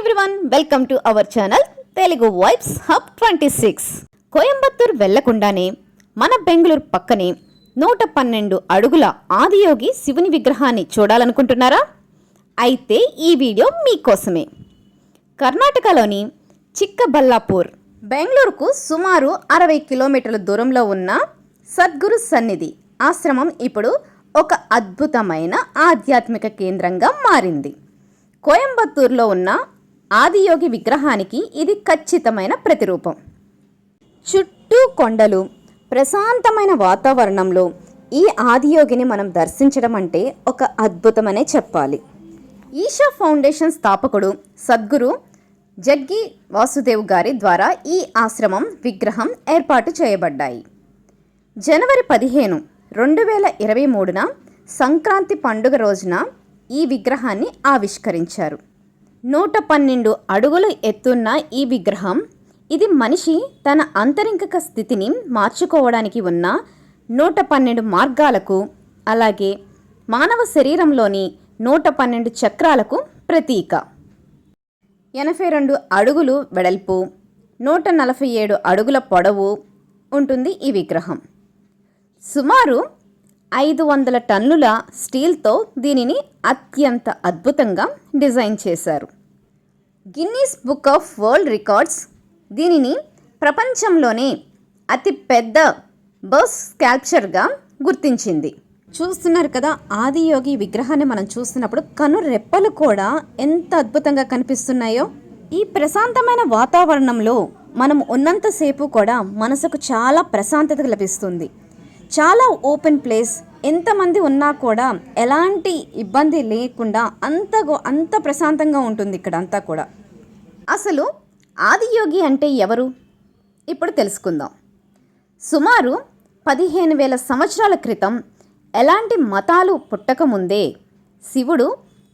Everyone, welcome to our channel Telugu vibes hub 26. Coimbatore వెళ్లకుండానే మన బెంగళూరు పక్కనే 112 అడుగుల ఆదియోగి శివుని విగ్రహాన్ని చూడాలనుకుంటున్నారా? అయితే ఈ వీడియో మీకోసమే. కర్ణాటకలోని చిక్కబల్లాపూర్, బెంగళూరుకు సుమారు 60 కిలోమీటర్ల దూరంలో ఉన్న సద్గురు సన్నిధి ఆశ్రమం ఇప్పుడు ఒక అద్భుతమైన ఆధ్యాత్మిక కేంద్రంగా మారింది. కోయంబత్తూర్లో ఉన్న ఆదియోగి విగ్రహానికి ఇది ఖచ్చితమైన ప్రతిరూపం. చుట్టూ కొండలు, ప్రశాంతమైన వాతావరణంలో ఈ ఆదియోగిని మనం దర్శించడం అంటే ఒక అద్భుతమనే చెప్పాలి. ఈషా ఫౌండేషన్ స్థాపకుడు సద్గురు జగ్గి వాసుదేవ్ గారి ద్వారా ఈ ఆశ్రమం, విగ్రహం ఏర్పాటు చేయబడ్డాయి. జనవరి 15, 2023న సంక్రాంతి పండుగ రోజున ఈ విగ్రహాన్ని ఆవిష్కరించారు. 112 అడుగుల ఎత్తున్న ఈ విగ్రహం, ఇది మనిషి తన అంతరింగిక స్థితిని మార్చుకోవడానికి ఉన్న 112 మార్గాలకు, అలాగే మానవ శరీరంలోని 112 చక్రాలకు ప్రతీక. 82 అడుగులు వెడల్పు, 147 అడుగుల పొడవు ఉంటుంది ఈ విగ్రహం. సుమారు 500 టన్నుల స్టీల్తో దీనిని అత్యంత అద్భుతంగా డిజైన్ చేశారు. Guinness book of world records దీనిని ప్రపంచంలోనే అతి పెద్ద బస్ స్కల్ప్చర్గా గుర్తించింది. చూస్తున్నారు కదా, ఆదియోగి విగ్రహాన్ని మనం చూస్తున్నప్పుడు కను రెప్పలు కూడా ఎంత అద్భుతంగా కనిపిస్తున్నాయో. ఈ ప్రశాంతమైన వాతావరణంలో మనం ఉన్నంతసేపు కూడా మనసుకు చాలా ప్రశాంతత లభిస్తుంది. చాలా ఓపెన్ ప్లేస్, ఎంతమంది ఉన్నా కూడా ఎలాంటి ఇబ్బంది లేకుండా అంత ప్రశాంతంగా ఉంటుంది ఇక్కడ అంతా కూడా. అసలు ఆదియోగి అంటే ఎవరు? ఇప్పుడు తెలుసుకుందాం. సుమారు 15,000 సంవత్సరాల క్రితం, ఎలాంటి మతాలు పుట్టకముందే శివుడు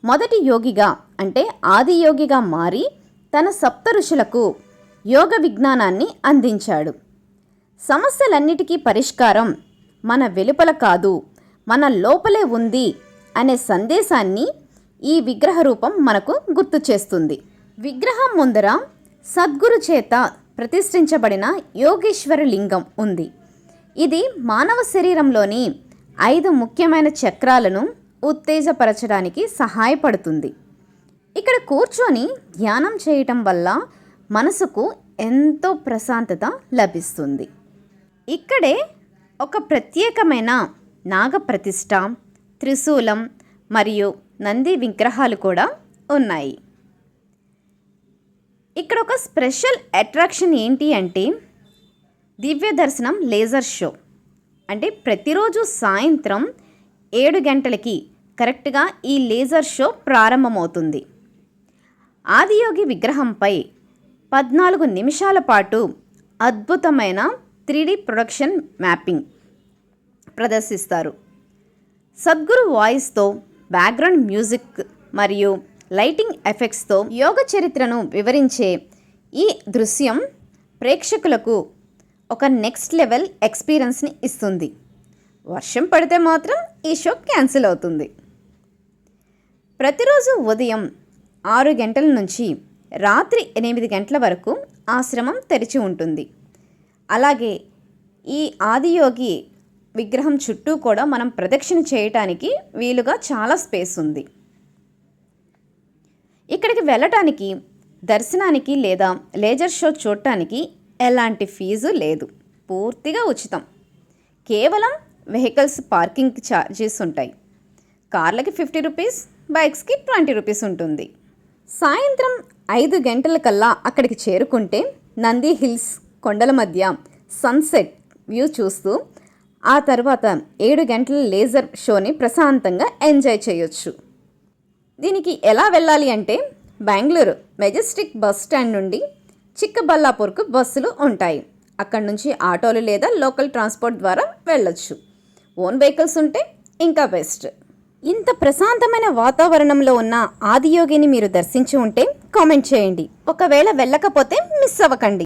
మొదటి యోగిగా అంటే ఆదియోగిగా మారి తన సప్త ఋషులకు యోగ విజ్ఞానాన్ని అందించాడు. సమస్యలన్నిటికీ పరిష్కారం మన వెలుపల కాదు, మన లోపలే ఉంది అనే సందేశాన్ని ఈ విగ్రహ రూపం మనకు గుర్తు చేస్తుంది. విగ్రహం ముందర సద్గురు చేత ప్రతిష్ఠించబడిన యోగేశ్వర లింగం ఉంది. ఇది మానవ శరీరంలోని 5 ముఖ్యమైన చక్రాలను ఉత్తేజపరచడానికి సహాయపడుతుంది. ఇక్కడ కూర్చొని ధ్యానం చేయటం వల్ల మనసుకు ఎంతో ప్రశాంతత లభిస్తుంది. ఇక్కడే ఒక ప్రత్యేకమైన నాగప్రతిష్ఠ, త్రిశూలం మరియు నంది విగ్రహాలు కూడా ఉన్నాయి. ఇక్కడ ఒక స్పెషల్ అట్రాక్షన్ ఏంటి అంటే దివ్య దర్శనం లేజర్ షో. అంటే ప్రతిరోజు సాయంత్రం 7 గంటలకి కరెక్ట్గా ఈ లేజర్ షో ప్రారంభమవుతుంది. ఆదియోగి విగ్రహంపై 14 నిమిషాల పాటు అద్భుతమైన 3D ప్రొడక్షన్ మ్యాపింగ్ ప్రదర్శిస్తారు. సద్గురు వాయిస్తో, బ్యాక్గ్రౌండ్ మ్యూజిక్ మరియు లైటింగ్ ఎఫెక్ట్స్తో యోగ చరిత్రను వివరించే ఈ దృశ్యం ప్రేక్షకులకు ఒక నెక్స్ట్ లెవెల్ ఎక్స్పీరియన్స్ని ఇస్తుంది. వర్షం పడితే మాత్రం ఈ షో క్యాన్సిల్ అవుతుంది. ప్రతిరోజు ఉదయం 6 గంటల నుంచి రాత్రి 8 గంటల వరకు ఆశ్రమం తెరిచి ఉంటుంది. అలాగే ఈ ఆదియోగి విగ్రహం చుట్టూ కూడా మనం ప్రదక్షిణ చేయటానికి వీలుగా చాలా స్పేస్ ఉంది. ఇక్కడికి వెళ్ళటానికి, దర్శనానికి లేదా లేజర్ షో చూడటానికి ఎలాంటి ఫీజు లేదు, పూర్తిగా ఉచితం. కేవలం వెహికల్స్ పార్కింగ్ ఛార్జెస్ ఉంటాయి. కార్లకి 50 రూపీస్, బైక్స్కి 20 రూపీస్ ఉంటుంది. సాయంత్రం 5 గంటలకల్లా అక్కడికి చేరుకుంటే నంది హిల్స్ కొండల మధ్య సన్సెట్ వ్యూ చూస్తూ ఆ తర్వాత 7 గంటల లేజర్ షోని ప్రశాంతంగా ఎంజాయ్ చేయొచ్చు. దీనికి ఎలా వెళ్ళాలి అంటే బెంగళూరు మెజెస్టిక్ బస్ స్టాండ్ నుండి చిక్కబల్లాపూర్కు బస్సులు ఉంటాయి. అక్కడి నుంచి ఆటోలు లేదా లోకల్ ట్రాన్స్పోర్ట్ ద్వారా వెళ్ళొచ్చు. ఓన్ వెహికల్స్ ఉంటే ఇంకా బెస్ట్. ఇంత ప్రశాంతమైన వాతావరణంలో ఉన్న ఆదియోగిని మీరు దర్శించి ఉంటే కామెంట్ చేయండి. ఒకవేళ వెళ్ళకపోతే మిస్ అవ్వకండి.